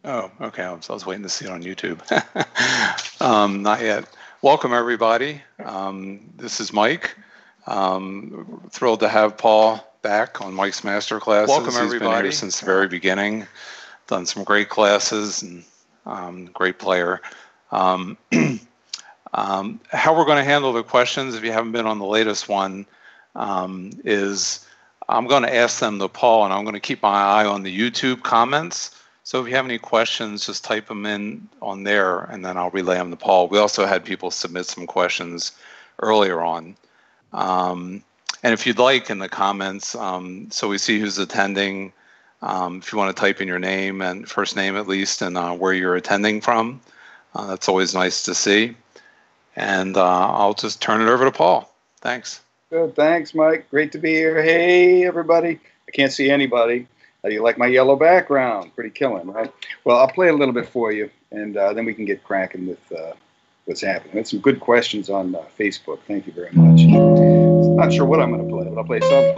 Oh, okay. I was waiting to see it on YouTube. Not yet. Welcome, everybody. This is Mike. Thrilled to have Paul back on Mike's Master Classes. Welcome, He's been here everybody. since the very beginning. Done some great classes and great player. How we're going to handle the questions, if you haven't been on the latest one, is I'm going to ask them to Paul, and I'm going to keep my eye on the YouTube comments. So if you have any questions, just type them in on there, and then I'll relay them to Paul. We also had people submit some questions earlier on. And if you'd like, in the comments, so we see who's attending, if you want to type in your name and first name at least, and where you're attending from, that's always nice to see. And I'll just turn it over to Paul. Thanks. Good. Thanks, Mike. Great to be here. Hey, everybody. I can't see anybody. How do you like my yellow background? Pretty killing, right? Well, I'll play a little bit for you, and then we can get cracking with what's happening. We had some good questions on Facebook. Thank you very much. Not sure what I'm going to play, but I'll play something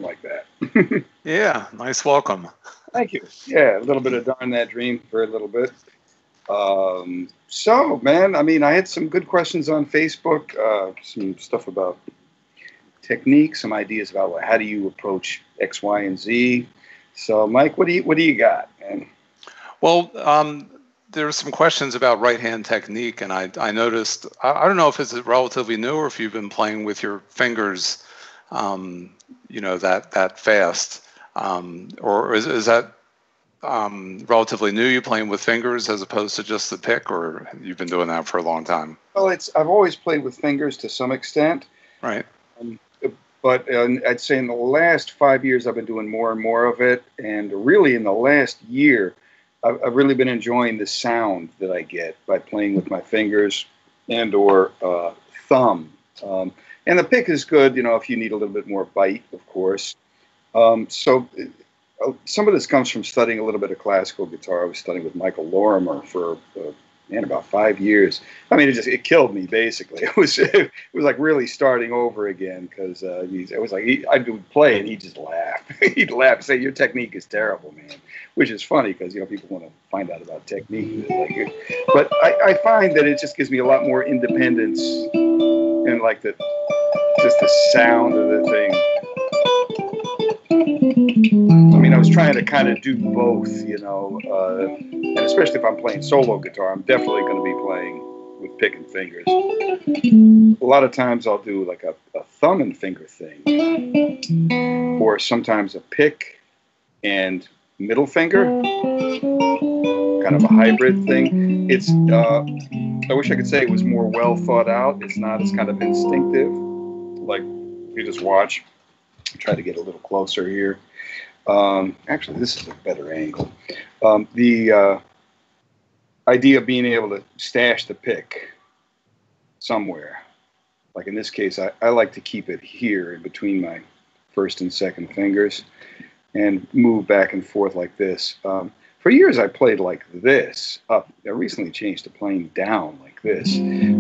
like that. Yeah, nice welcome. Thank you. Yeah, a little bit of Darn That Dream for a little bit. So, man, I mean, I had some good questions on Facebook, some stuff about technique, some ideas about how do you approach X, Y, and Z. So, Mike, what do you got, man? Well, there were some questions about right-hand technique, and I noticed, I don't know if it's relatively new or if you've been playing with your fingers, that fast, or is that relatively new? You playing with fingers as opposed to just the pick, or you've been doing that for a long time? Well, I've always played with fingers to some extent. Right. But I'd say in the last 5 years, I've been doing more and more of it. And really in the last year, I've really been enjoying the sound that I get by playing with my fingers and or thumb. And the pick is good, if you need a little bit more bite, of course. So some of this comes from studying a little bit of classical guitar. I was studying with Michael Lorimer for about 5 years. I mean, it killed me basically. It was like really starting over again because it was like I would play and he'd just laugh. He'd laugh and say, "Your technique is terrible, man," which is funny because people want to find out about technique. But I find that it just gives me a lot more independence and like just the sound of the thing. I mean, I was trying to kind of do both, you know, and especially if I'm playing solo guitar, I'm definitely going to be playing with pick and fingers. A lot of times I'll do like a thumb and finger thing, or sometimes a pick and middle finger, kind of a hybrid thing. It's, I wish I could say it was more well thought out. It's not. It's kind of instinctive. Like, you just watch. Try to get a little closer here. Actually, this is a better angle. The idea of being able to stash the pick somewhere. Like in this case, I like to keep it here in between my first and second fingers and move back and forth like this. For years, I played like this up. I recently changed to playing down like this,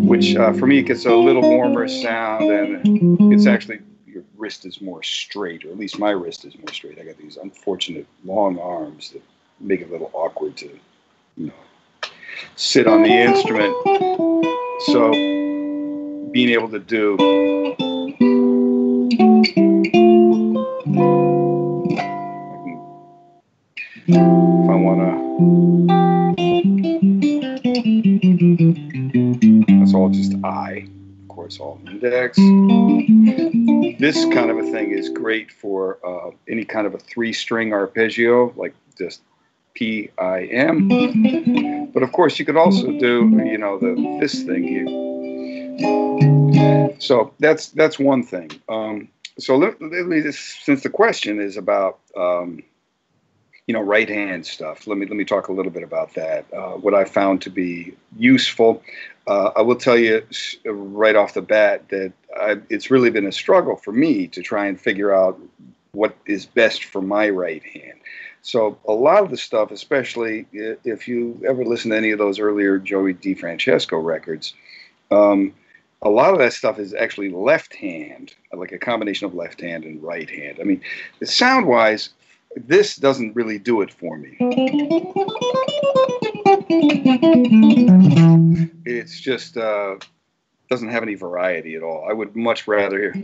which for me gets a little warmer sound, and it's actually, your wrist is more straight, or at least my wrist is more straight. I got these unfortunate long arms that make it a little awkward to, you know, sit on the instrument. So being able to do if I want to, that's all just I, of course, all index. This kind of a thing is great for any kind of a 3-string arpeggio, like just P-I-M. But of course, you could also do, you know, this thing here. So that's one thing. So let me just, since the question is about you know, right hand stuff, let me talk a little bit about that. What I found to be useful. I will tell you right off the bat that it's really been a struggle for me to try and figure out what is best for my right hand. So a lot of the stuff, especially if you ever listen to any of those earlier Joey DeFrancesco records, a lot of that stuff is actually left hand, like a combination of left hand and right hand. I mean, sound-wise, this doesn't really do it for me. It's just doesn't have any variety at all. I would much rather hear,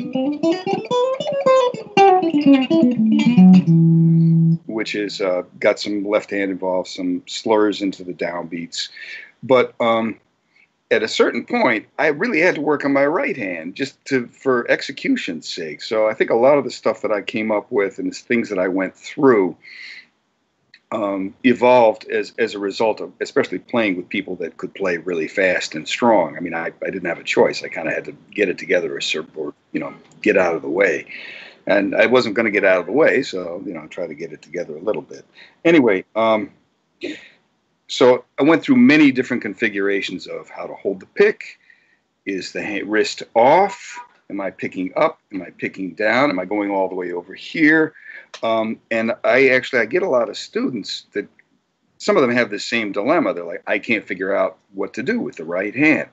which is got some left hand involved, some slurs into the downbeats. But at a certain point, I really had to work on my right hand just for execution's sake. So I think a lot of the stuff that I came up with and the things that I went through evolved as a result of, especially playing with people that could play really fast and strong. I mean, I didn't have a choice. I kind of had to get it together or, you know, get out of the way. And I wasn't going to get out of the way, so, you know, try to get it together a little bit. Anyway, so I went through many different configurations of how to hold the pick. Is the wrist off? Am I picking up? Am I picking down? Am I going all the way over here? And I get a lot of students that some of them have the same dilemma. They're like, I can't figure out what to do with the right hand.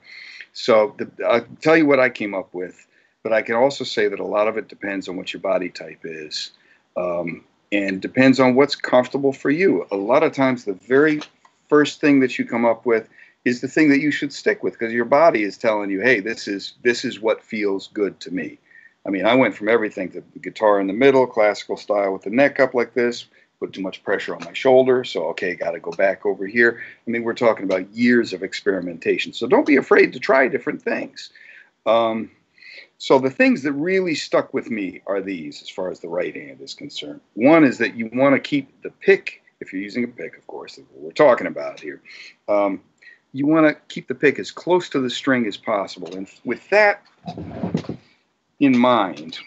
So I'll tell you what I came up with, but I can also say that a lot of it depends on what your body type is, and depends on what's comfortable for you. A lot of times the very first thing that you come up with is the thing that you should stick with, because your body is telling you, hey, this is what feels good to me. I mean, I went from everything to the guitar in the middle, classical style with the neck up like this, put too much pressure on my shoulder, so okay, got to go back over here. I mean, we're talking about years of experimentation. So don't be afraid to try different things. So the things that really stuck with me are these, as far as the right hand is concerned. One is that you want to keep the pick, if you're using a pick, of course, that's what we're talking about here. You want to keep the pick as close to the string as possible. And with that in mind,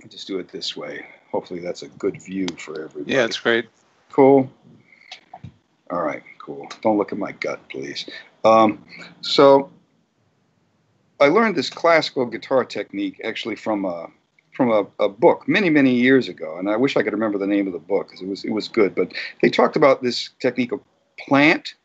I'll just do it this way. Hopefully that's a good view for everybody. Yeah, it's great. Cool. All right, cool. Don't look at my gut, please. So I learned this classical guitar technique actually from a book many years ago, and I wish I could remember the name of the book because it was good. But they talked about this technique of plant,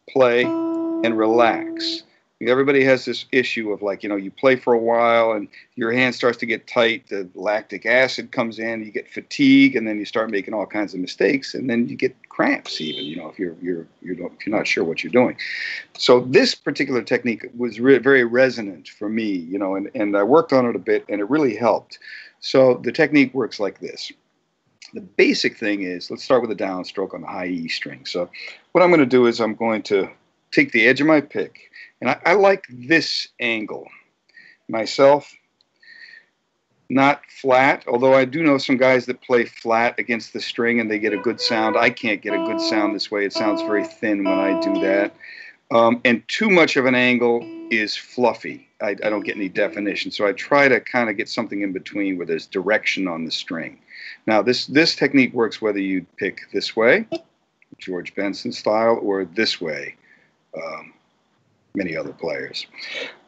play, and relax. Everybody has this issue of, like, you know, you play for a while and your hand starts to get tight, the lactic acid comes in, you get fatigue, and then you start making all kinds of mistakes, and then you get cramps even, you know, if you're not sure what you're doing. So this particular technique was very resonant for me, you know, and I worked on it a bit, and it really helped. So the technique works like this. The basic thing is, let's start with a downstroke on the high E string. So what I'm going to do is I'm going to take the edge of my pick, and I like this angle myself, not flat, although I do know some guys that play flat against the string and they get a good sound. I can't get a good sound this way. It sounds very thin when I do that. And too much of an angle is fluffy. I don't get any definition. So I try to kind of get something in between where there's direction on the string. Now, this technique works whether you pick this way, George Benson style, or this way, many other players.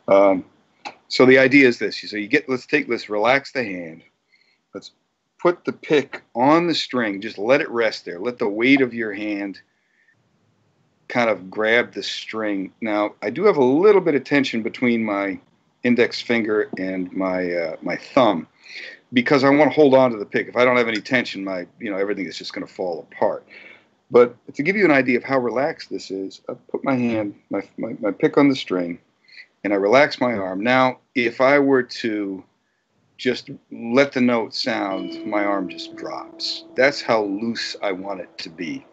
So the idea is this. So let's relax the hand. Let's put the pick on the string. Just let it rest there. Let the weight of your hand kind of grab the string. Now, I do have a little bit of tension between my index finger and my thumb because I want to hold on to the pick. If I don't have any tension, everything is just going to fall apart. But to give you an idea of how relaxed this is, I put my hand, my pick on the string, and I relax my arm. Now, if I were to just let the note sound, my arm just drops. That's how loose I want it to be.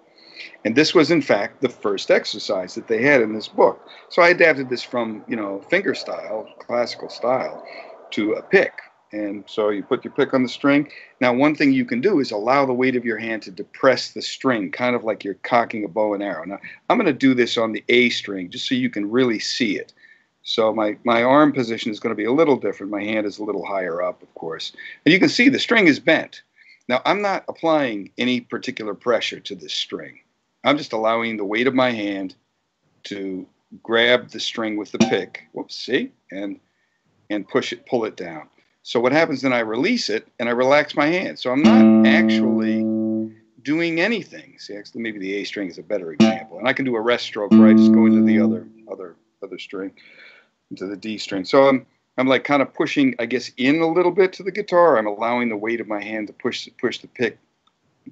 And this was, in fact, the first exercise that they had in this book. So I adapted this from, finger style, classical style, to a pick. And so you put your pick on the string. Now, one thing you can do is allow the weight of your hand to depress the string, kind of like you're cocking a bow and arrow. Now, I'm going to do this on the A string just so you can really see it. So my arm position is going to be a little different. My hand is a little higher up, of course. And you can see the string is bent. Now, I'm not applying any particular pressure to this string. I'm just allowing the weight of my hand to grab the string with the pick. Whoops, see? And pull it down. So what happens then, I release it and I relax my hand. So I'm not actually doing anything. See, actually, maybe the A string is a better example. And I can do a rest stroke where I just go into the other string, into the D string. So I'm like kind of pushing, I guess, in a little bit to the guitar. I'm allowing the weight of my hand to push the pick.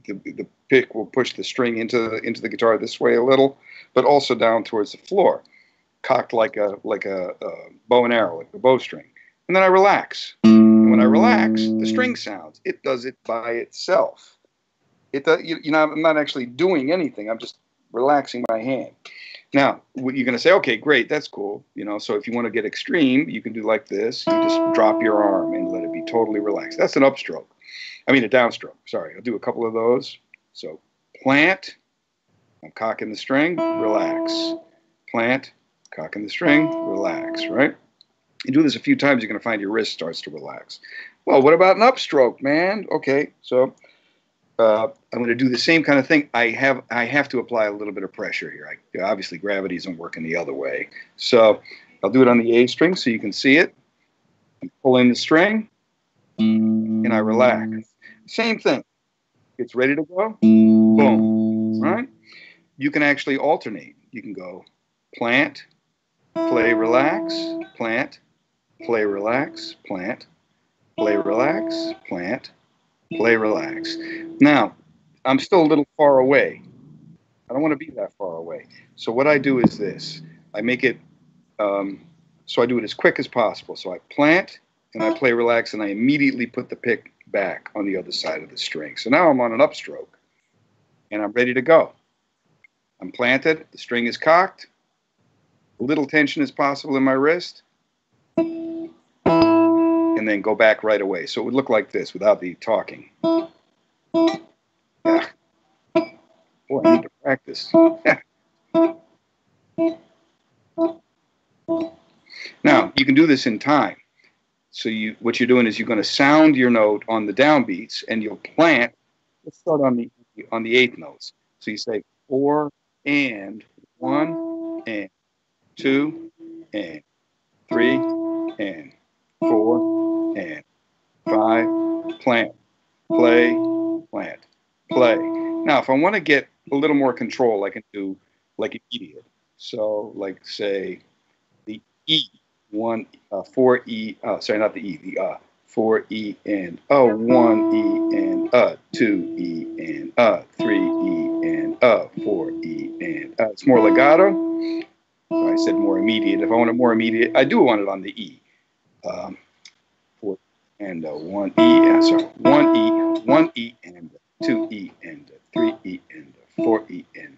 The pick will push the string into the guitar this way a little, but also down towards the floor, cocked like a bow and arrow, like a bowstring. And then I relax. And when I relax, the string sounds. It does it by itself. It does. I'm not actually doing anything. I'm just relaxing my hand. Now, you're going to say, okay, great, that's cool. So if you want to get extreme, you can do like this. You just drop your arm and let it be totally relaxed. That's an upstroke. A downstroke. Sorry, I'll do a couple of those. So plant, I'm cocking the string, relax. Plant, cocking the string, relax, right? You do this a few times, you're going to find your wrist starts to relax. Well, what about an upstroke, man? Okay, so I'm going to do the same kind of thing. I have to apply a little bit of pressure here. Obviously, gravity isn't working the other way. So I'll do it on the A string so you can see it. I pull in the string, and I relax. Same thing. It's ready to go. Boom. Right? You can actually alternate. You can go plant, play, relax, plant, play, relax, plant, play, relax, plant, play, relax. Now, I'm still a little far away. I don't want to be that far away. So what I do is this. I make it, so I do it as quick as possible. So I plant, and I play, relax, and I immediately put the pick back on the other side of the string. So now I'm on an upstroke, and I'm ready to go. I'm planted, the string is cocked, a little tension as possible in my wrist, and then go back right away. So it would look like this without the talking. Yeah. Boy, I need to practice. Now, you can do this in time. So what you're doing is you're going to sound your note on the downbeats, and you'll plant. Let's start on the eighth notes. So you say 4 and 1 and 2 and 3 and 4 and 5. Plant, play, plant, play. Now, if I want to get a little more control, I can do like immediate. So, like say the E. 4 E, sorry, not the E, the 4 E and 1 E and 2 E and 3 E and 4 E and it's more legato. I said more immediate. If I want it more immediate, I do want it on the E. 4 and 1 E, sorry, 1 E and 2 E and a 3 E and a 4 E and.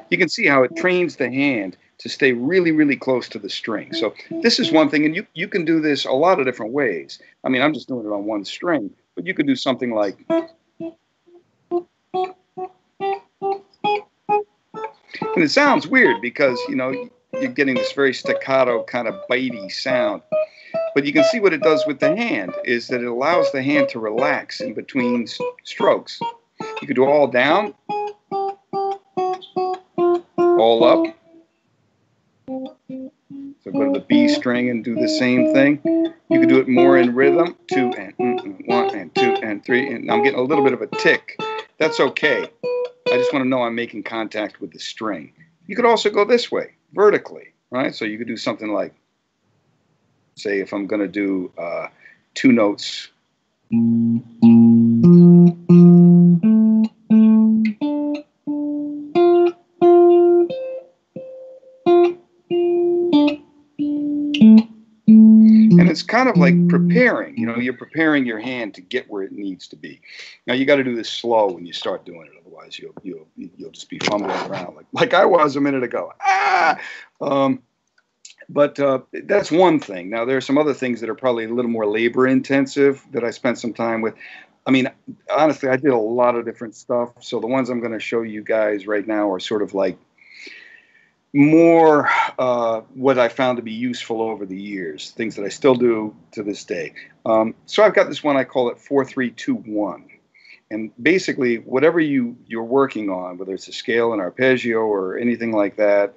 You can see how it trains the hand to stay really, really close to the string. So this is one thing, and you can do this a lot of different ways. I mean, I'm just doing it on one string, but you could do something like. And it sounds weird because, you know, you're getting this very staccato kind of bitey sound. But you can see what it does with the hand is that it allows the hand to relax in between strokes. You could do all down, all up. So go to the B string and do the same thing. You could do it more in rhythm. 2 and 1 and 2 and 3. And I'm getting a little bit of a tick. That's okay. I just want to know I'm making contact with the string. You could also go this way, vertically, right? So you could do something like, say, if I'm going to do 2 notes. And it's kind of like preparing, you know, you're preparing your hand to get where it needs to be. Now you got to do this slow when you start doing it, otherwise you'll just be fumbling around like I was a minute ago. But that's one thing. Now there are some other things that are probably a little more labor intensive that I spent some time with. I mean, honestly, I did a lot of different stuff. So the ones I'm going to show you guys right now are sort of like more what I found to be useful over the years, things that I still do to this day. So I've got this one, I call it 4-3-2-1. And basically, whatever you're working on, whether it's a scale, an arpeggio, or anything like that,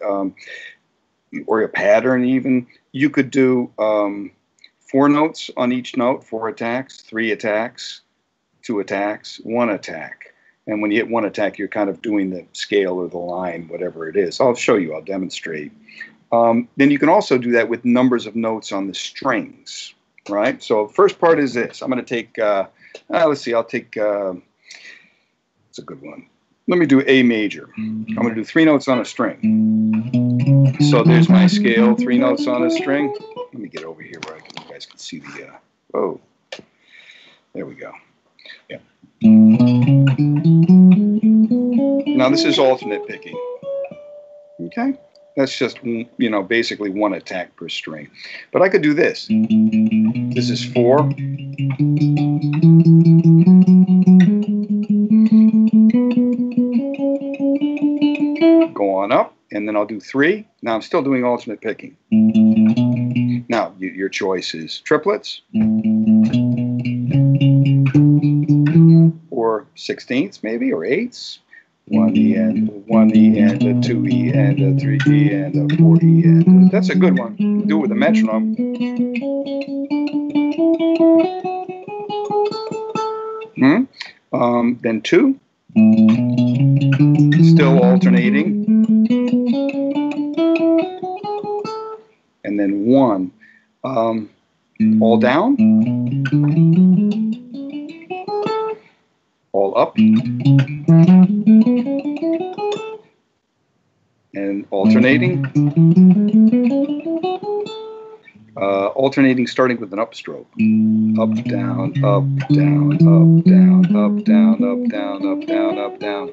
or a pattern even, you could do 4 notes on each note, 4 attacks, 3 attacks, 2 attacks, 1 attack. And when you hit 1 attack, you're kind of doing the scale or the line, whatever it is. I'll show you. I'll demonstrate. Then you can also do that with numbers of notes on the strings, right? So first part is this. I'm going to take, let's see, I'll take, it's a good one. Let me do A major. I'm going to do 3 notes on a string. So there's my scale, 3 notes on a string. Let me get over here where you guys can see the, oh, there we go. Yeah. Now this is alternate picking. Okay, that's just, you know, basically 1 attack per string. But I could do this. This is 4. Go on up, and then I'll do 3. Now I'm still doing alternate picking. Now your choice is triplets, or 16ths maybe, or 8ths. 1 E and 1 E and a 2 E and a 3 E and a 4 E and that's a good one. Do it with a metronome. Then 2. Still alternating. And then 1. All down. All up. And alternating. Alternating starting with an upstroke. Up, down, up, down, up, down, up, down, up, down, up, down, up, down.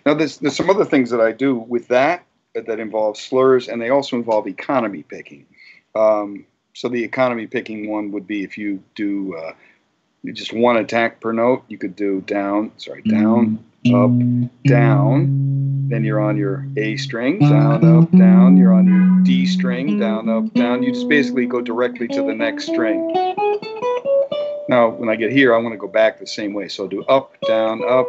Now there's some other things that I do with that involve slurs, and they also involve economy picking. So the economy picking one would be if you do just 1 attack per note. You could do down, up, down. Then you're on your A string, down, up, down. You're on your D string, down, up, down. You just basically go directly to the next string. Now, when I get here, I want to go back the same way. So I'll do up, down, up,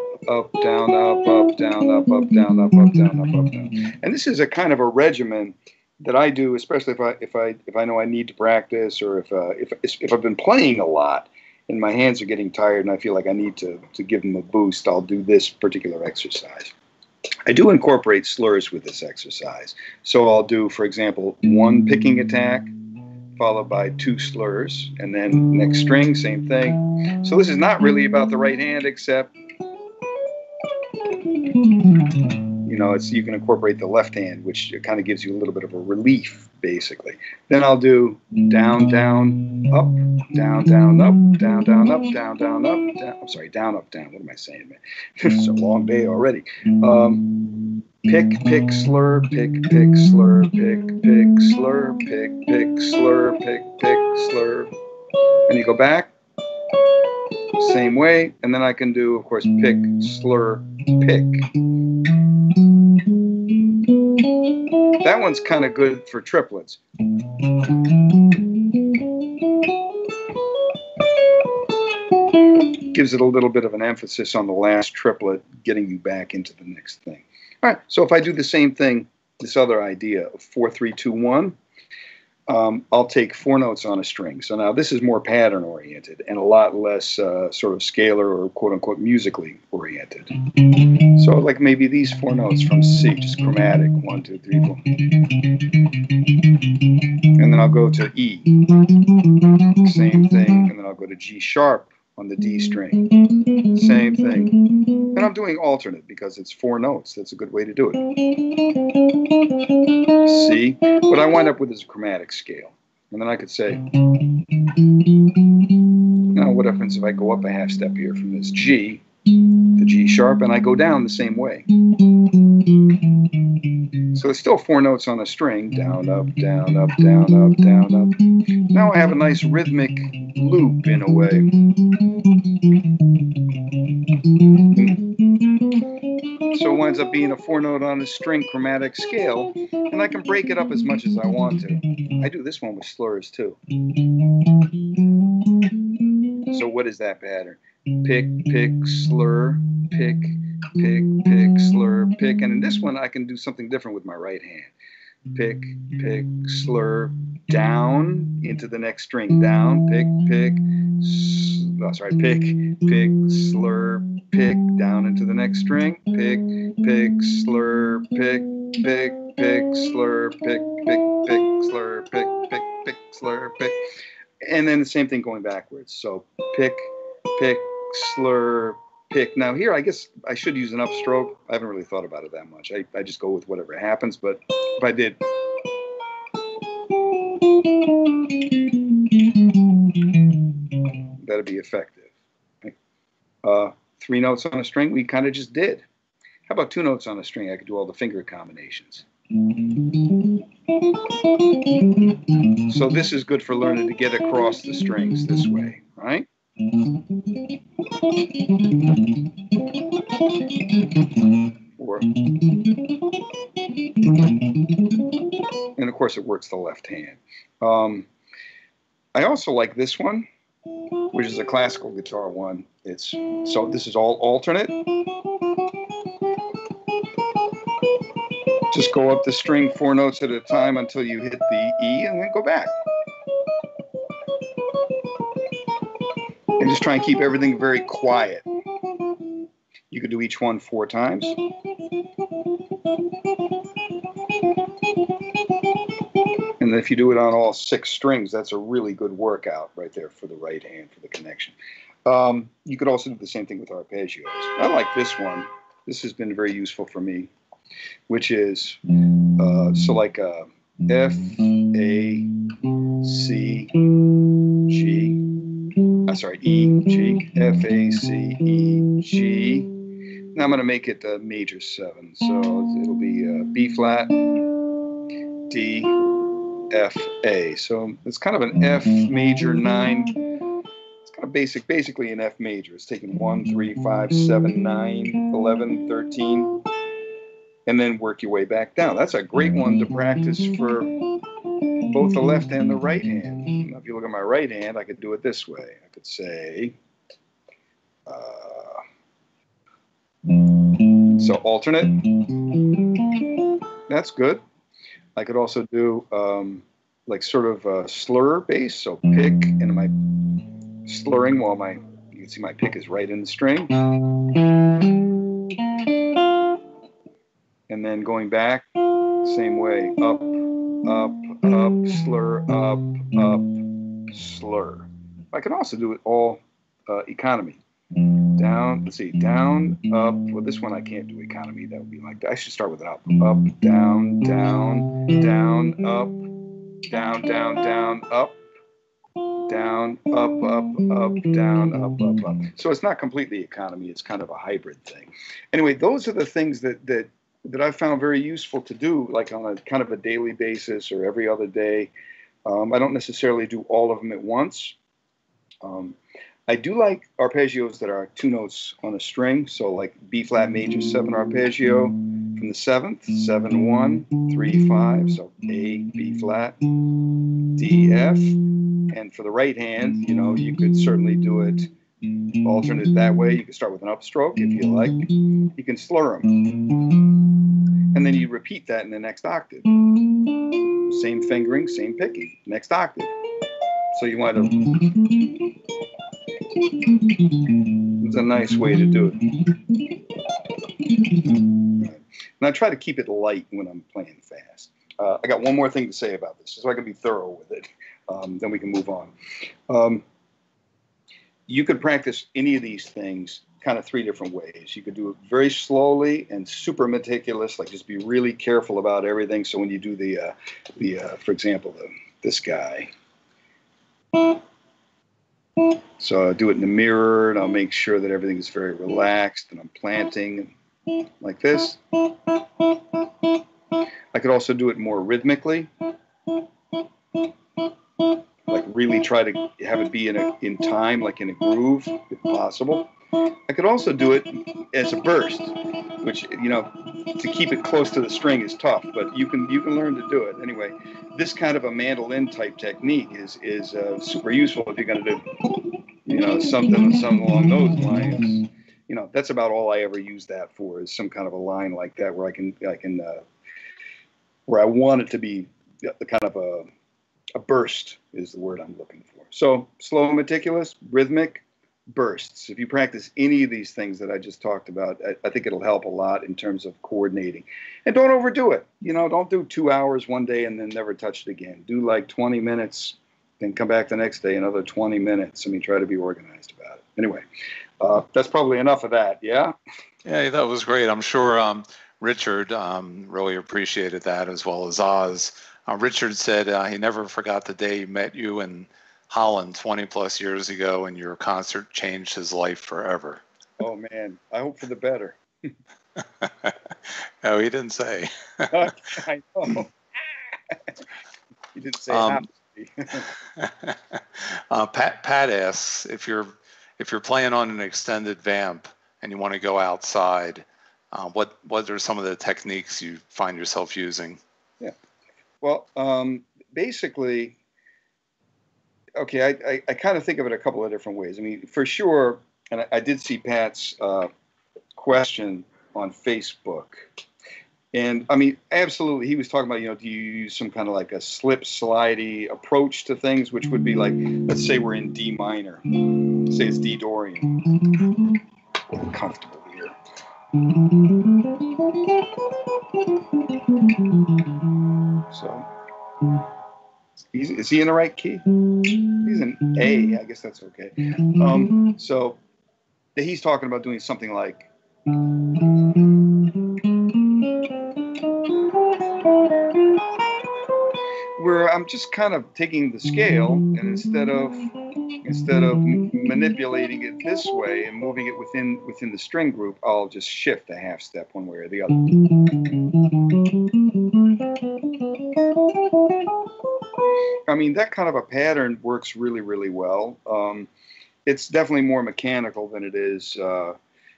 down, up, down, up, down, up, down, up, down. And this is a kind of a regimen that I do, especially if I know I need to practice, or if I've been playing a lot and my hands are getting tired and I feel like I need to give them a boost. I'll do this particular exercise. I do incorporate slurs with this exercise. So I'll do, for example, 1 picking attack, followed by 2 slurs, and then next string, same thing. So this is not really about the right hand, except, you you know, it's, you can incorporate the left hand, which kind of gives you a little bit of a relief, basically. Then I'll do down, down, up, down, down, up, down, down, up, down, down, up, down. I'm sorry, down, up, down. What am I saying, man? It's a long day already. Pick, pick, slur, pick, pick, slur, pick, pick, slur, pick, pick, slur, pick, pick, slur. And you go back, same way, and then I can do, of course, pick, slur, pick. That one's kind of good for triplets. Gives it a little bit of an emphasis on the last triplet, getting you back into the next thing. All right, so if I do the same thing, this other idea of 4, 3, 2, 1, I'll take 4 notes on a string. So now this is more pattern oriented and a lot less sort of scalar or quote unquote musically oriented. So like maybe these 4 notes from C, just chromatic, 1, 2, 3, 4. And then I'll go to E, same thing, and then I'll go to G sharp on the D string, same thing. And I'm doing alternate because it's 4 notes. That's a good way to do it. C. What I wind up with is a chromatic scale. And then I could say, now what happens if I go up a half step here from this G, the G sharp, and I go down the same way. So it's still 4 notes on a string, down, up, down, up, down, up, down, up. Now I have a nice rhythmic loop in a way. So it winds up being a 4 note on a string chromatic scale, and I can break it up as much as I want to. I do this one with slurs too. So what is that pattern? Pick, pick, slur, pick, pick, pick, slur, pick. And in this one, I can do something different with my right hand. Pick, pick, slur, down into the next string. Down, pick, pick, pick, pick, slur, pick, down into the next string. Pick, pick, slur, pick, pick, pick, slur, pick, pick, pick, slur, pick, pick, pick, slur, pick. And then the same thing going backwards. So pick, pick, slur, pick. Now here, I guess I should use an upstroke. I haven't really thought about it that much. I just go with whatever happens, but if I did, that'd be effective. 3 notes on a string, we kind of just did. How about 2 notes on a string? I could do all the finger combinations. So this is good for learning to get across the strings this way, right? Or, and of course it works the left hand. I also like this one, which is a classical guitar one. So this is all alternate. Just go up the string 4 notes at a time until you hit the E and then go back. And just try and keep everything very quiet. You could do each one 4 times. And if you do it on all 6 strings, that's a really good workout right there for the right hand, for the connection. You could also do the same thing with arpeggios. I like this one. This has been very useful for me, which is, so like F, A, C, G. E, G, F, A, C, E, G. Now I'm going to make it a major 7. So it'll be B flat, D, F, A. So it's kind of an F major 9. It's kind of basically an F major. It's taking 1, 3, 5, 7, 9, 11, 13, and then work your way back down. That's a great one to practice for both the left and the right hand. Now, if you look at my right hand, I could do it this way. I could say, so alternate. That's good. I could also do like sort of a slur bass. So pick, and am I slurring while you can see my pick is right in the string. And then going back, same way, up, up, up, slur, up, slur. I can also do it all economy. down. Let's see, down, up. Well, this one I can't do economy. That would be like that. I should start with an up. Up, down, down, down, up, down, down, down, up, down, up, down, up. So it's not completely economy. It's kind of a hybrid thing. Anyway, those are the things that I found very useful to do, like on a kind of a daily basis or every other day. I don't necessarily do all of them at once. I do like arpeggios that are 2 notes on a string. So like B flat major 7 arpeggio from the 7th, 7 1 3 5. So A, B flat, D, F. And for the right hand, you could certainly do it alternate that way. You can start with an upstroke if you like. You can slur them. And then you repeat that in the next octave. Same fingering, same picking, next octave. So you want to... It's a nice way to do it. And I try to keep it light when I'm playing fast. I got one more thing to say about this, so I can be thorough with it. Then we can move on. You could practice any of these things kind of 3 different ways. You could do it very slowly and super meticulous, like just be really careful about everything. So when you do for example, this guy. So I'll do it in the mirror, and I'll make sure that everything is very relaxed, and I'm planting like this. I could also do it more rhythmically, like really try to have it be in time, like in a groove, if possible. I could also do it as a burst, which, to keep it close to the string is tough, but you can learn to do it. Anyway, this kind of a mandolin type technique is super useful if you're going to do, something along those lines. That's about all I ever use that for, is some kind of a line like that where I can where I want it to be kind of a burst is the word I'm looking for. So slow and meticulous, rhythmic, bursts. If you practice any of these things that I just talked about, I think it'll help a lot in terms of coordinating. And don't overdo it. Don't do 2 hours one day and then never touch it again. Do like 20 minutes, then come back the next day, another 20 minutes. Try to be organized about it. Anyway, that's probably enough of that. Yeah? Yeah, that was great. I'm sure Richard really appreciated that, as well as Oz. Richard said he never forgot the day he met you in Holland 20 plus years ago, and your concert changed his life forever. Oh man, I hope for the better. No, he didn't say. I know. He didn't say happy. Pat asks if you're playing on an extended vamp and you want to go outside, what are some of the techniques you find yourself using? Yeah. Well, basically, okay, I kind of think of it a couple of different ways. For sure, and I did see Pat's question on Facebook. And absolutely, he was talking about, do you use some kind of like a slip-slidey approach to things, which would be like, let's say we're in D minor. Say it's D Dorian. Comfortable here. So, is he in the right key? He's in A, I guess that's okay. So he's talking about doing something like, where I'm just kind of taking the scale, and instead of manipulating it this way and moving it within the string group, I'll just shift a half step one way or the other. That kind of a pattern works really, really well. It's definitely more mechanical than it is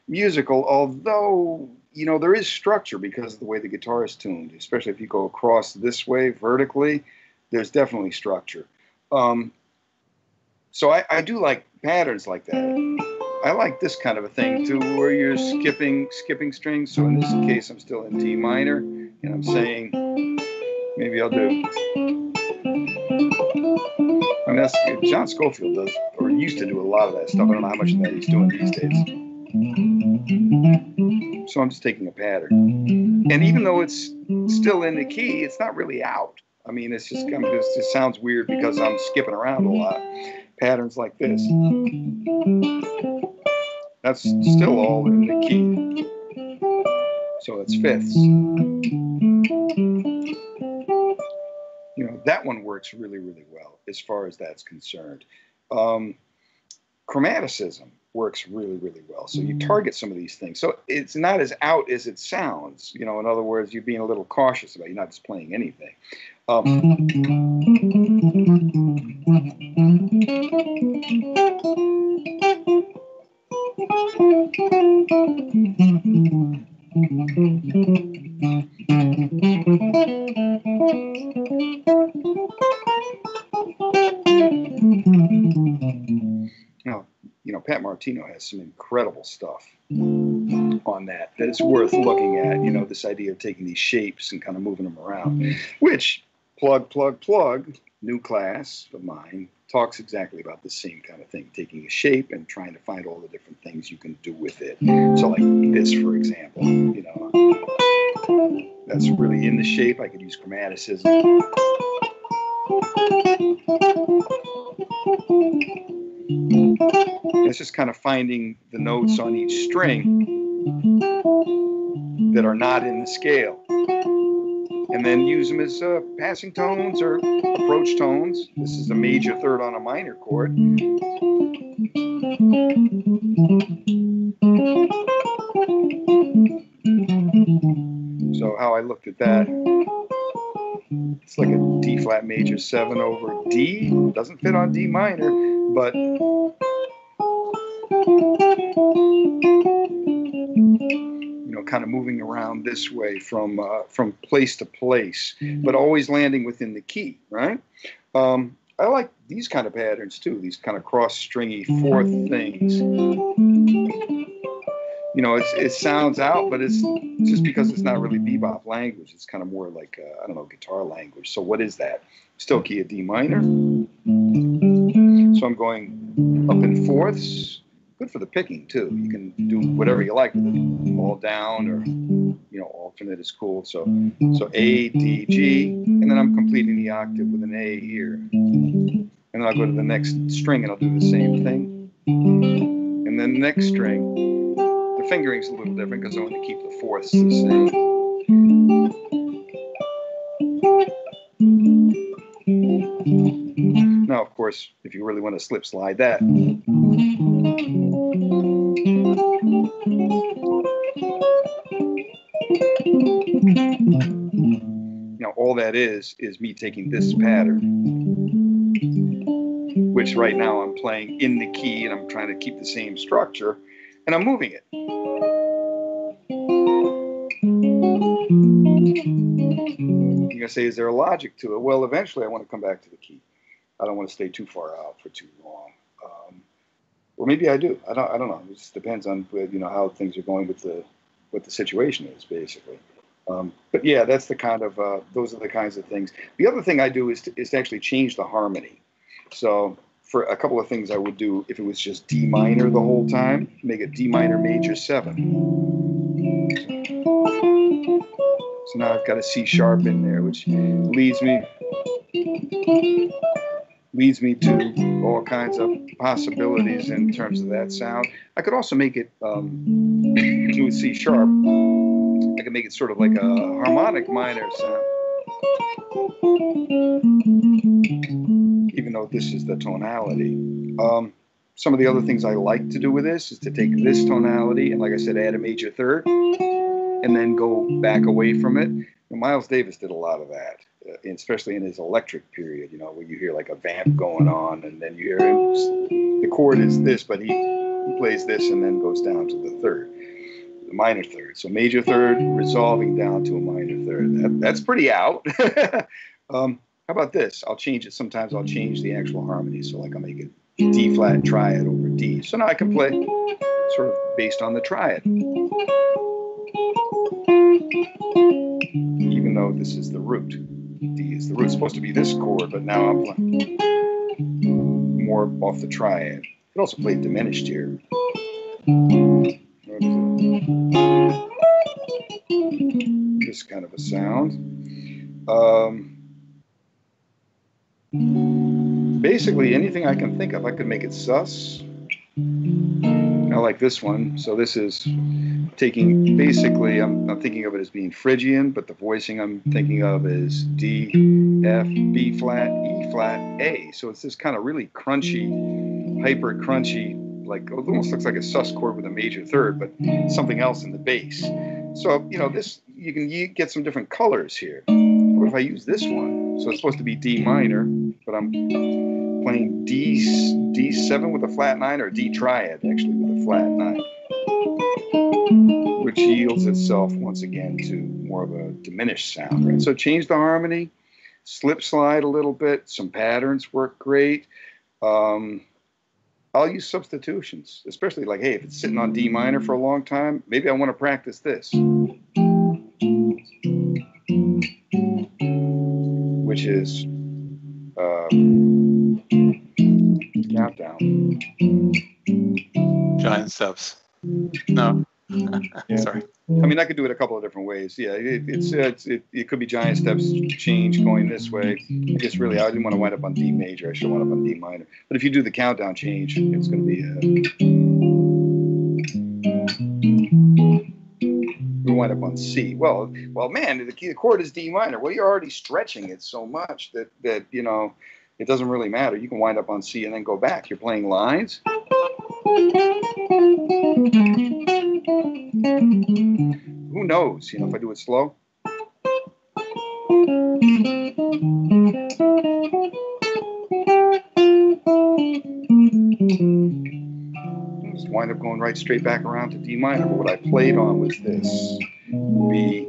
musical, although, there is structure because of the way the guitar is tuned, especially if you go across this way vertically, there's definitely structure. So I do like patterns like that. I like this kind of a thing too, where you're skipping strings. So in this case, I'm still in D minor, and I'm saying, maybe I'll do. That's John Scofield does, or used to do a lot of that stuff. I don't know how much of that he's doing these days. So I'm just taking a pattern, and even though it's still in the key, it's not really out. It's just it just sounds weird because I'm skipping around a lot. Patterns like this. That's still all in the key. So it's fifths. You know, that one works really, really well as far as that's concerned. Chromaticism works really, really well. So you target some of these things. So it's not as out as it sounds. You know, in other words, you're being a little cautious about it. You're not just playing anything. Now, you know, Pat Martino has some incredible stuff on that it's worth looking at. You know, this idea of taking these shapes and kind of moving them around, which plug, new class of mine talks exactly about the same kind of thing, taking a shape and trying to find all the different things you can do with it. So like this, for example, you know, that's really in the shape. I could use chromaticism. It's just kind of finding the notes on each string that are not in the scale, and then use them as passing tones or approach tones. This is a major third on a minor chord. So how I looked at that, it's like a D flat major 7 over D. Doesn't fit on D minor, but you know, kind of moving around this way from place to place, but always landing within the key, right? I like these kind of patterns too, these kind of cross-stringy fourth things. You know, it sounds out, but it's just because it's not really bebop language. It's kind of more like, I don't know, guitar language. So what is that? Still key of D minor. So I'm going up in fourths. Good for the picking too. You can do whatever you like with it, all down or, you know, alternate is cool. So A, D, G, and then I'm completing the octave with an A here. And then I'll go to the next string and I'll do the same thing. And then the next string, the fingering's a little different because I want to keep the fourths the same. Now, of course, if you really want to slip slide that, now all that is me taking this pattern, which right now I'm playing in the key and I'm trying to keep the same structure, and I'm moving it. You're gonna say, is there a logic to it? Well, eventually I want to come back to the key. I don't want to stay too far out for too long. Or maybe I do. I don't know. It just depends on, you know, how things are going with what the situation is, basically. But yeah, that's the kind of those are the kinds of things. The other thing I do is to actually change the harmony. So for a couple of things I would do, if it was just D minor the whole time, make it D minor major 7. So now I've got a C sharp in there, which leads me to all kinds of possibilities in terms of that sound. I could also make it with C sharp. I could make it sort of like a harmonic minor sound, even though this is the tonality. Some of the other things I like to do with this is to take this tonality and, like I said, add a major third and then go back away from it. And Miles Davis did a lot of that, especially in his electric period, you know, where you hear like a vamp going on and then you hear him, the chord is this, but he plays this and then goes down to the third, the minor third. So major third resolving down to a minor third. That's pretty out. How about this? I'll change it. Sometimes I'll change the actual harmony. So like I'll make it D flat triad over D. So now I can play sort of based on the triad. Even though this is the root. D is the root. It's supposed to be this chord, but now I'm playing more off the triad. You could also play diminished here. This kind of a sound. Basically, anything I can think of, I could make it sus. I I like this one. So this is taking, basically, I'm thinking of it as being Phrygian, but the voicing I'm thinking of is D, F, B flat, E flat, A. So it's this kind of really crunchy, hyper crunchy, like it almost looks like a sus chord with a major third, but something else in the bass. So, you know, this, you can get some different colors here. What if I use this one? So it's supposed to be D minor, but I'm playing D7 with a flat 9, or D triad actually with a flat 9, which yields itself once again to more of a diminished sound, right? So change the harmony, slip slide a little bit, some patterns work great. I'll use substitutions, especially like, hey, if it's sitting on D minor for a long time, maybe I want to practice this, which is countdown. Giant steps. No. Yeah. Sorry. I mean, I could do it a couple of different ways. Yeah, it could be giant steps change going this way. I guess really I didn't want to wind up on D major. I should wind up on D minor. But if you do the countdown change, it's going to be we wind up on C. Well, man, the chord is D minor. Well, you're already stretching it so much that you know it doesn't really matter. You can wind up on C and then go back. You're playing lines. Who knows? You know, if I do it slow. Just wind up going right straight back around to D minor. But what I played on was this: B,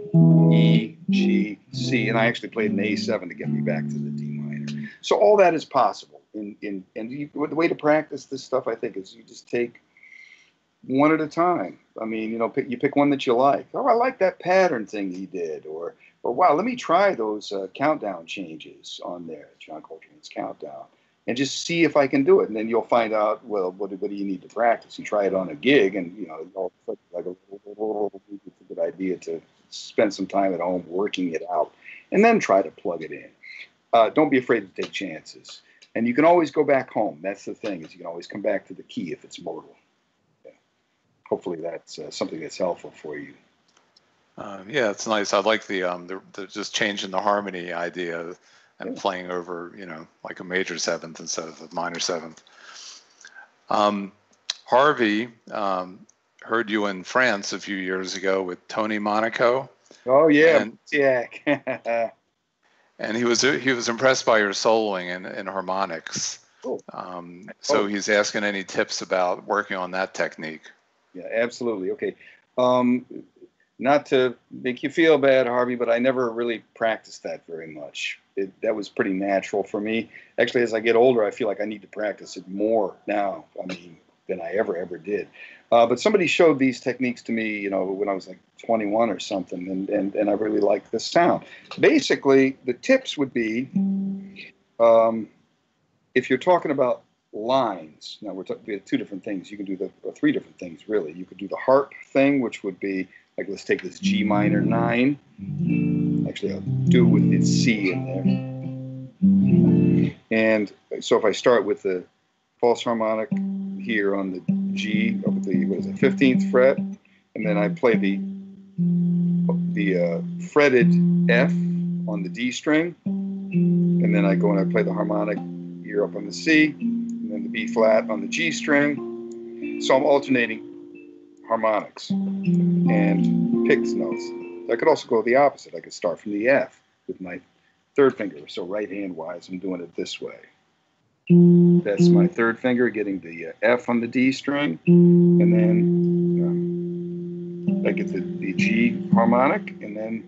E, G, C, and I actually played an A7 to get me back to the D minor. So all that is possible. And the way to practice this stuff, I think, is you just take one at a time. I mean, you know, you pick one that you like. Oh, I like that pattern thing he did, or wow, let me try those countdown changes on there, John Coltrane's countdown, and just see if I can do it. And then you'll find out, well, what do you need to practice? You try it on a gig, and you know, like it's a good idea to spend some time at home working it out, and then try to plug it in. Don't be afraid to take chances. And you can always go back home. That's the thing, is you can always come back to the key if it's modal. Hopefully that's something that's helpful for you. Yeah, it's nice. I like the just changing the harmony idea and playing over, you know, like a major seventh instead of a minor seventh. Harvey heard you in France a few years ago with Tony Monaco. Oh yeah, yeah. And he was impressed by your soloing and harmonics. Cool. So he's asking any tips about working on that technique. Yeah, absolutely. Okay. Not to make you feel bad, Harvey, but I never really practiced that very much. That was pretty natural for me. Actually, as I get older, I feel like I need to practice it more now, I mean, than I ever did. But somebody showed these techniques to me, you know, when I was like 21 or something, and I really liked the sound. Basically, the tips would be, if you're talking about lines, now we have two different things. You can do three different things, really. You could do the harp thing, which would be, like, let's take this G minor 9. Actually, I'll do it with its C in there. And so if I start with the false harmonic here on the G, up at the, 15th fret, and then I play the fretted F on the D string, and then I go and I play the harmonic here up on the C, and then the B flat on the G string. So I'm alternating harmonics and picked notes. I could also go the opposite. I could start from the F with my third finger. So right hand wise, I'm doing it this way. That's my third finger getting the F on the D string, and then I get the G harmonic, and then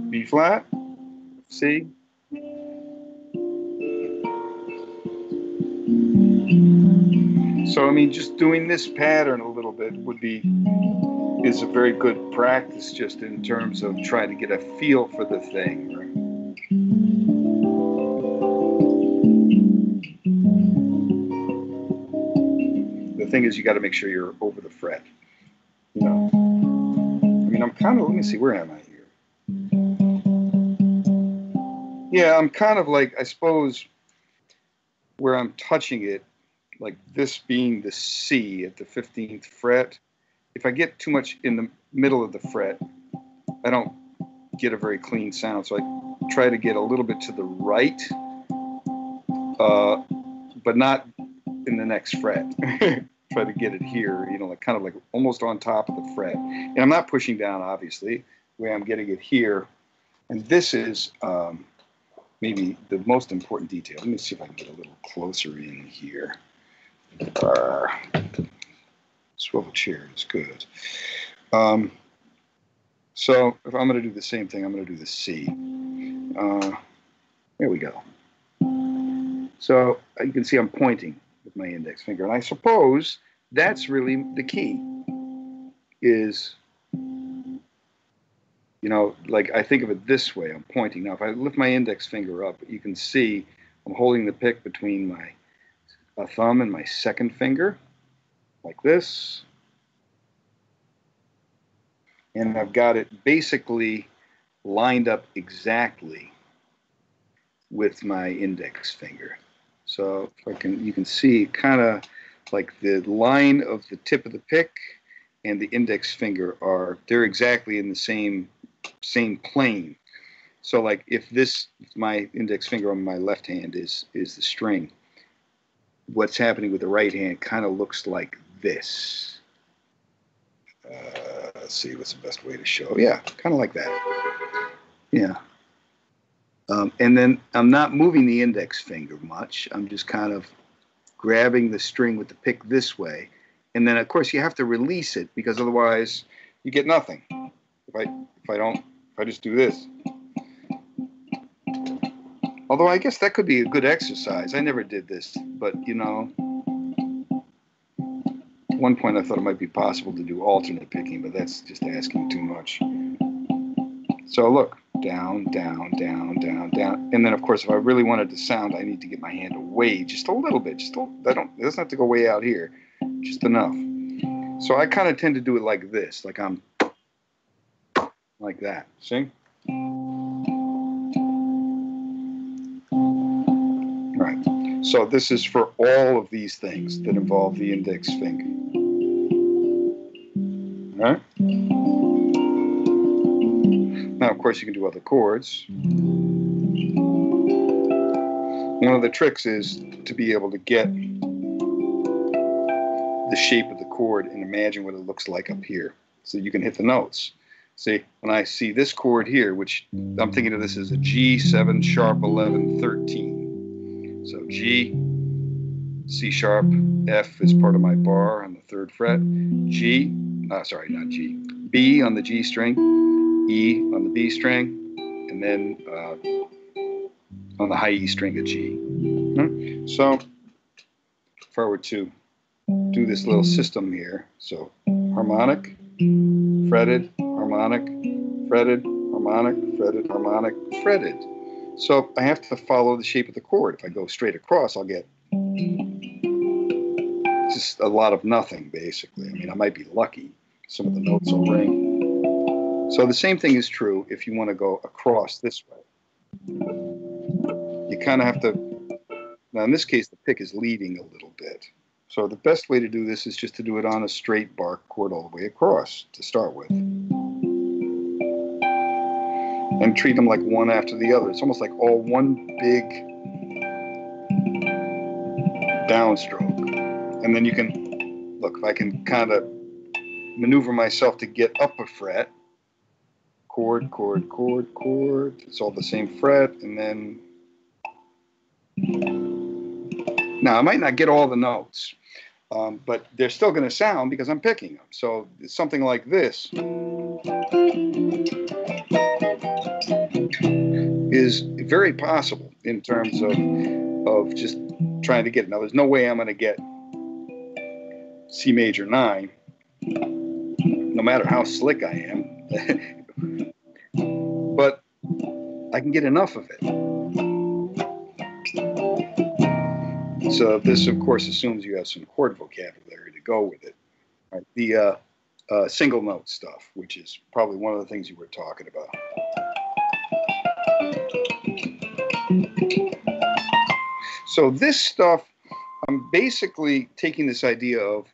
B flat, C. So, I mean, just doing this pattern a little bit is a very good practice, just in terms of trying to get a feel for the thing, right? The thing is, you got to make sure you're over the fret. You know, I mean, I'm kind of, let me see, where am I here? Yeah, I'm kind of like, I suppose, where I'm touching it, like this being the C at the 15th fret. If I get too much in the middle of the fret, I don't get a very clean sound. So I try to get a little bit to the right, but not in the next fret. Try to get it here, you know, like kind of like almost on top of the fret. And I'm not pushing down, obviously, where I'm getting it here. And this is maybe the most important detail. Let me see if I can get a little closer in here. Swivel chair is good. So if I'm going to do the same thing, I'm going to do the C. There we go. So you can see I'm pointing with my index finger. And I suppose that's really the key is, you know, like I think of it this way. I'm pointing. Now, if I lift my index finger up, you can see I'm holding the pick between my thumb and my second finger, like this. And I've got it basically lined up exactly with my index finger. So if I can, you can see kind of like the line of the tip of the pick and the index finger they're exactly in the same plane. So like if my index finger on my left hand is the string, what's happening with the right hand kind of looks like this. Let's see, what's the best way to show? Yeah, kind of like that. Yeah. And then I'm not moving the index finger much. I'm just kind of grabbing the string with the pick this way. And then, of course, you have to release it because otherwise you get nothing. If I just do this. Although I guess that could be a good exercise. I never did this, but, you know, at one point I thought it might be possible to do alternate picking, but that's just asking too much. So look, down, down, down, down, down. And then, of course, if I really wanted to sound, I need to get my hand away just a little bit. It doesn't have to go way out here, just enough. So I kind of tend to do it like this, like I'm like that. See? Right. So this is for all of these things that involve the index finger. All right? Now, of course, you can do other chords. One of the tricks is to be able to get the shape of the chord and imagine what it looks like up here so you can hit the notes. See, when I see this chord here, which I'm thinking of this as a G, 7, sharp, 11, 13. So G, C sharp, F is part of my bar on the 3rd fret, G, sorry, not G, B on the G string, E on the B string, and then on the high E string a G. So if I were to do this little system here, so harmonic, fretted, harmonic, fretted, harmonic, fretted, harmonic, fretted. So I have to follow the shape of the chord. If I go straight across, I'll get just a lot of nothing, basically. I mean, I might be lucky. Some of the notes will ring. So the same thing is true if you want to go across this way. You kind of have to, now in this case, the pick is leading a little bit. So the best way to do this is just to do it on a straight bar chord all the way across to start with. And treat them like one after the other. It's almost like all one big downstroke. And then you can, look, if I can kind of maneuver myself to get up a fret, chord, chord, chord, chord, it's all the same fret, and then, now I might not get all the notes, but they're still going to sound because I'm picking them. So it's something like this is very possible in terms of just trying to get it. Now, there's no way I'm going to get C major 9, no matter how slick I am, but I can get enough of it. So this, of course, assumes you have some chord vocabulary to go with it. Right? The single note stuff, which is probably one of the things you were talking about. So this stuff, I'm basically taking this idea of,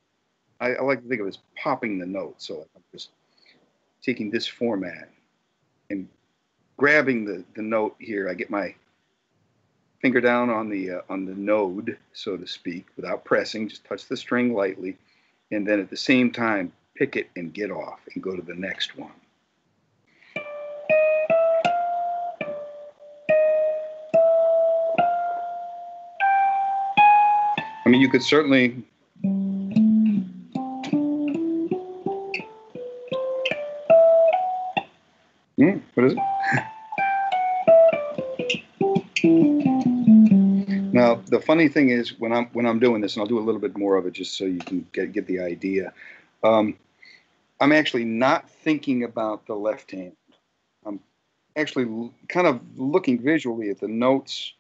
I like to think of it as popping the note. So I'm just taking this format and grabbing the note here. I get my finger down on the node, so to speak, without pressing, just touch the string lightly, and then at the same time pick it and get off and go to the next one. I mean, you could certainly what is it? Now, the funny thing is, when I'm doing this, and I'll do a little bit more of it just so you can get the idea. I'm actually not thinking about the left hand. I'm actually kind of looking visually at the notes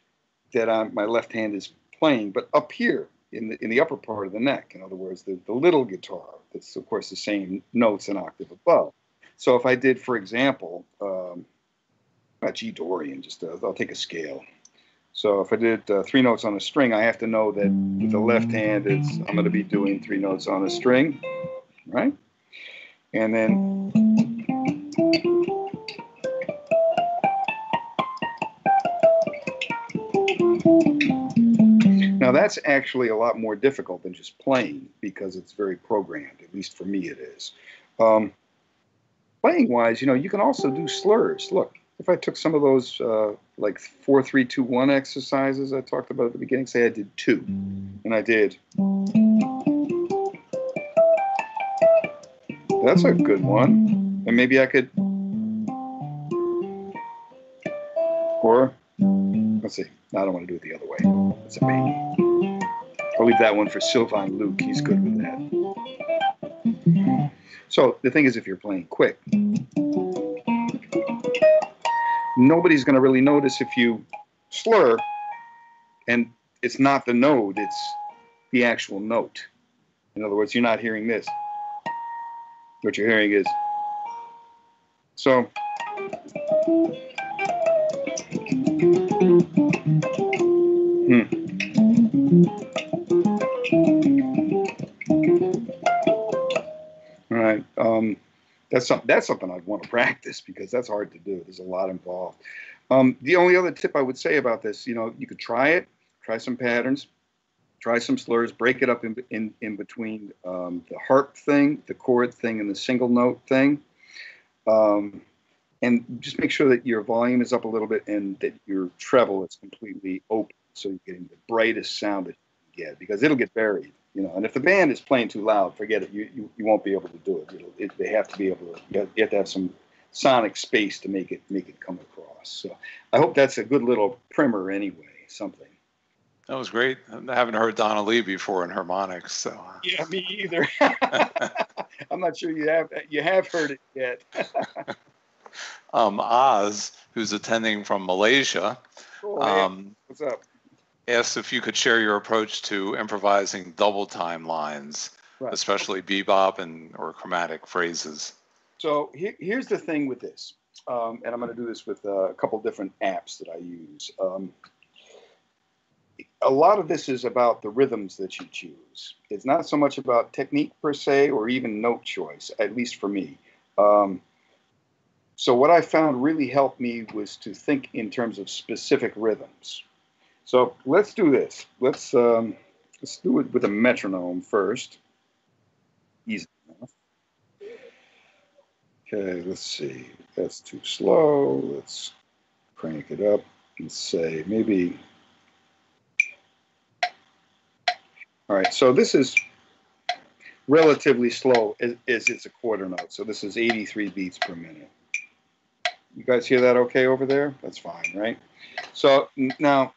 that my left hand is playing, but up here in the upper part of the neck. In other words, the little guitar. That's of course the same notes an octave above. So if I did, for example, not G Dorian, just I'll take a scale. So if I did 3 notes on a string, I have to know that with the left hand, I'm going to be doing 3 notes on a string, right? And then now that's actually a lot more difficult than just playing because it's very programmed. At least for me, it is. Playing-wise, you can also do slurs. Look, if I took some of those like 4, 3, 2, 1 exercises I talked about at the beginning, say I did 2, and I did. That's a good one. And maybe I could, or let's see. I don't want to do it the other way. That's a me. I'll leave that one for Sylvan Luke. He's good with that. So the thing is, if you're playing quick, nobody's going to really notice if you slur, and it's not the node, it's the actual note. In other words, you're not hearing this. What you're hearing is, so. All right. That's something I'd want to practice because that's hard to do. There's a lot involved. The only other tip I would say about this, you could try it, try some patterns, try some slurs, break it up in between the harp thing, the chord thing, and the single note thing. And just make sure that your volume is up a little bit and that your treble is completely open so you're getting the brightest sound that you can get, because it'll get buried. And if the band is playing too loud, forget it. You won't be able to do it. They have to be able to. You have to have some sonic space to make it come across. So I hope that's a good little primer anyway. Something. That was great. I haven't heard Donna Lee before in harmonics. So yeah, me either. I'm not sure you have heard it yet. Oz, who's attending from Malaysia, what's up? Asked if you could share your approach to improvising double time lines, right, especially bebop or chromatic phrases. So here's the thing with this, and I'm going to do this with a couple different apps that I use. A lot of this is about the rhythms that you choose. It's not so much about technique per se or even note choice, at least for me. So what I found really helped me was to think in terms of specific rhythms. So let's do this. Let's do it with a metronome first. Easy enough. Okay, let's see. That's too slow. Let's crank it up and say maybe. All right, so this is relatively slow as it's a quarter note. So this is 83 beats per minute. You guys hear that okay over there? That's fine, right? So now,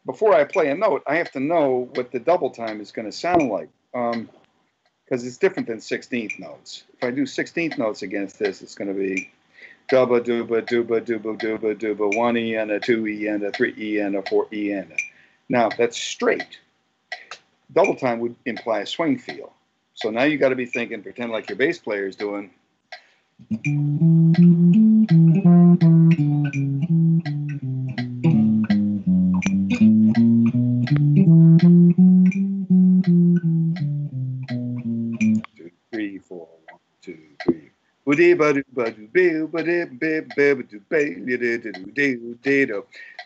before I play a note, I have to know what the double time is going to sound like, because it's different than 16th notes. If I do 16th notes against this, it's going to be dubba dooba dooba dooba dooba dooba 1 E and a 2 E and a 3 E and a 4 E and a. Now that's straight. Double time would imply a swing feel. So now you got to be thinking, pretend like your bass player is doing.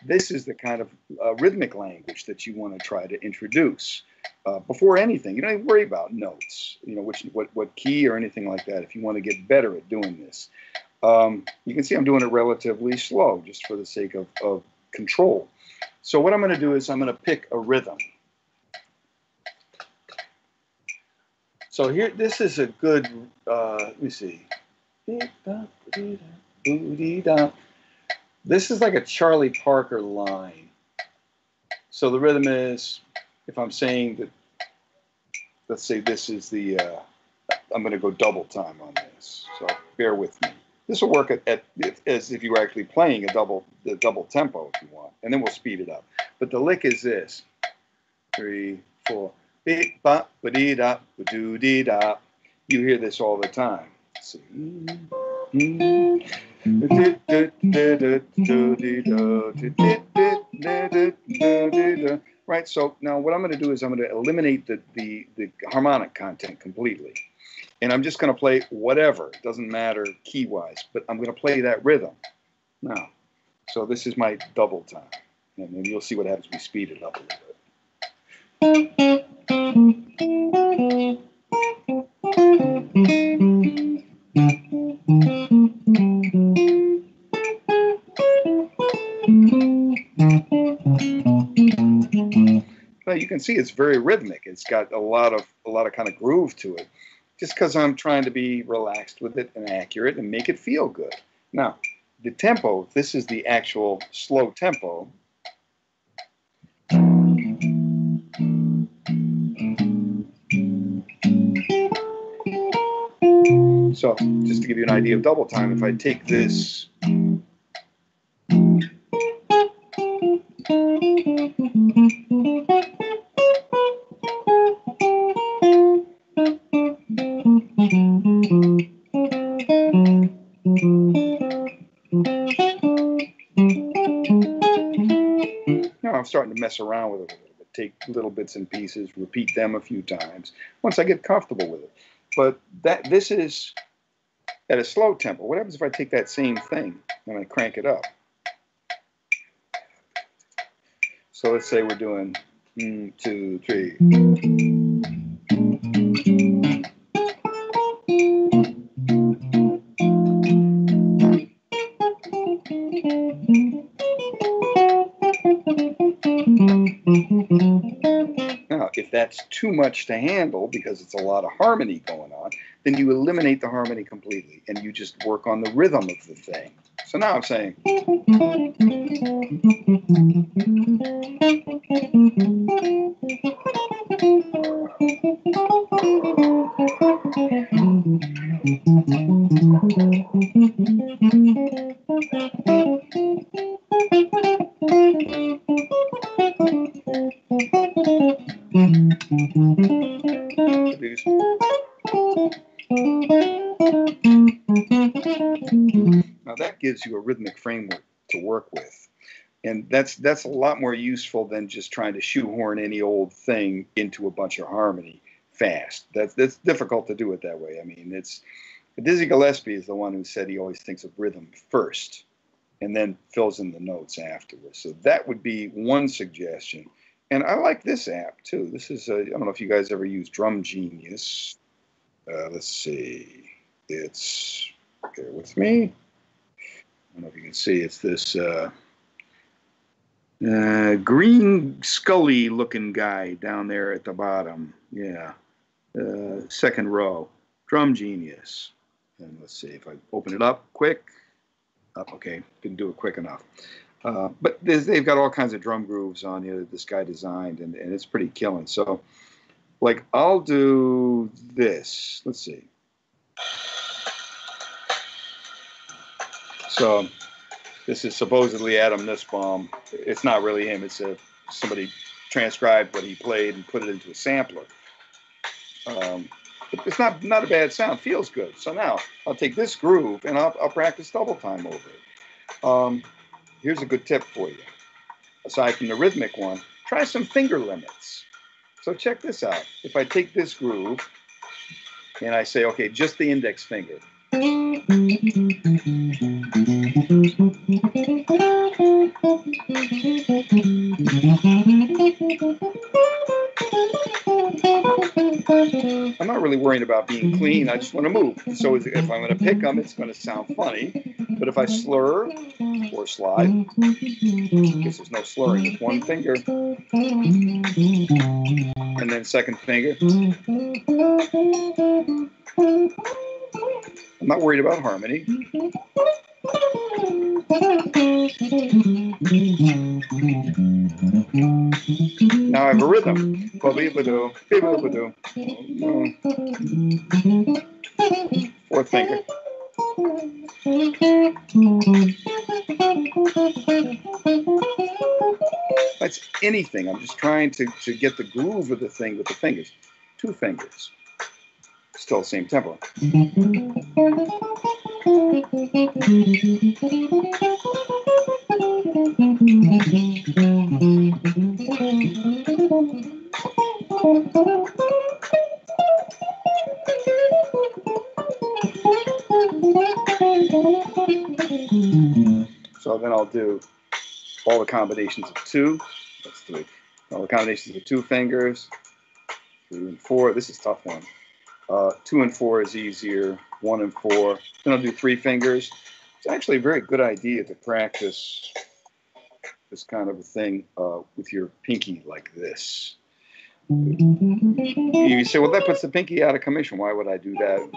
This is the kind of rhythmic language that you want to try to introduce before anything. You don't even worry about notes, what key or anything like that. If you want to get better at doing this, you can see I'm doing it relatively slow, just for the sake of control. So what I'm going to do is I'm going to pick a rhythm. So here, this is a good, let me see. This is like a Charlie Parker line. So the rhythm is, if I'm saying that, let's say this is the, I'm going to go double time on this. So bear with me. This will work as if you were actually playing the double tempo if you want. And then we'll speed it up. But the lick is this. 3, 4. You hear this all the time. Let's see. Right, so now what I'm going to do is I'm going to eliminate the harmonic content completely. And I'm just going to play whatever. It doesn't matter key-wise, but I'm going to play that rhythm. Now, so this is my double time. And then you'll see what happens when we speed it up a little bit. Well, you can see it's very rhythmic. It's got a lot of kind of groove to it, just because I'm trying to be relaxed with it and accurate and make it feel good. Now, the tempo, this is the actual slow tempo. So, just to give you an idea of double time, if I take this, now I'm starting to mess around with it a little bit, take little bits and pieces, repeat them a few times once I get comfortable with it. But this is at a slow tempo. What happens if I take that same thing and I crank it up? So let's say we're doing 1, 2, 3. Now, if that's too much to handle because it's a lot of harmony going on, then you eliminate the harmony completely and you just work on the rhythm of the thing. So now I'm saying. Now that gives you a rhythmic framework to work with. And that's a lot more useful than just trying to shoehorn any old thing into a bunch of harmony fast. That's difficult to do it that way. I mean, Dizzy Gillespie is the one who said he always thinks of rhythm first and then fills in the notes afterwards. So that would be one suggestion. And I like this app too. This is, I don't know if you guys ever use Drum Genius. Let's see. It's, bear with me. I don't know if you can see. It's this green Scully looking guy down there at the bottom. Yeah. Second row. Drum Genius. And let's see if I open it up quick. Okay, didn't do it quick enough. But they've got all kinds of drum grooves on here that this guy designed, and it's pretty killing. So, like, I'll do this. Let's see. So, this is supposedly Adam Nussbaum. It's not really him. It's somebody transcribed what he played and put it into a sampler. But it's not a bad sound. Feels good. So now I'll take this groove and I'll practice double time over it. Here's a good tip for you. Aside from the rhythmic one, try some finger limits. So check this out. If I take this groove and I say, okay, just the index finger, I'm not really worrying about being clean. I just want to move. So if I'm going to pick them, it's going to sound funny. But if I slur or slide, because there's no slurring, it's one finger. And then second finger. I'm not worried about harmony. Now I have a rhythm. Fourth finger. That's anything. I'm just trying to get the groove of the thing with the fingers. Two fingers. Still the same tempo. So then I'll do all the combinations of two. That's three. All the combinations of two fingers. 3 and 4. This is a tough one. 2 and 4 is easier. 1 and 4. Then I'll do 3 fingers. It's actually a very good idea to practice this kind of a thing with your pinky like this. You say, well, that puts the pinky out of commission. Why would I do that?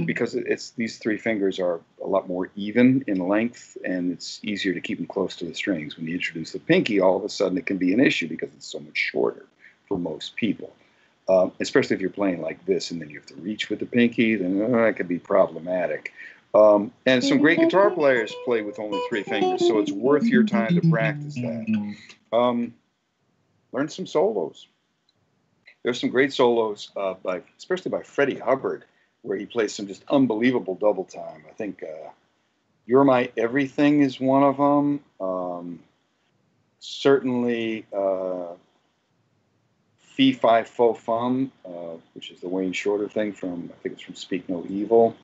Because these 3 fingers are a lot more even in length, and it's easier to keep them close to the strings. When you introduce the pinky, all of a sudden it can be an issue because it's so much shorter for most people. Especially if you're playing like this and then you have to reach with the pinky, then that could be problematic. And some great guitar players play with only 3 fingers, so it's worth your time to practice that. Learn some solos. There's some great solos, especially by Freddie Hubbard, where he plays some just unbelievable double time. I think You're My Everything is one of them. Certainly Fee Fi Fo Fum, which is the Wayne Shorter thing from, I think it's from Speak No Evil.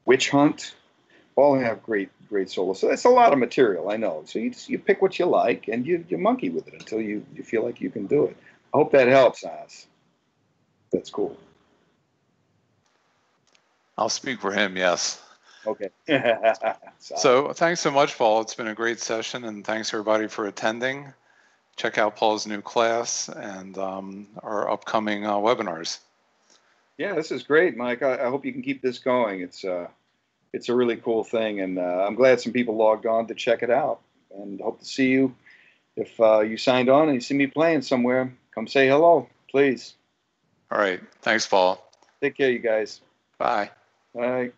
Witch Hunt, all have great solos. So that's a lot of material, I know. So you pick what you like and you monkey with it until you feel like you can do it. I hope that helps, Oz. That's cool. I'll speak for him, yes. Okay. So thanks so much, Paul. It's been a great session, and thanks everybody for attending. Check out Paul's new class and our upcoming webinars. Yeah, this is great, Mike. I hope you can keep this going. It's a really cool thing, and I'm glad some people logged on to check it out. And hope to see you. If you signed on and you see me playing somewhere, come say hello, please. All right. Thanks, Paul. Take care, you guys. Bye. Bye.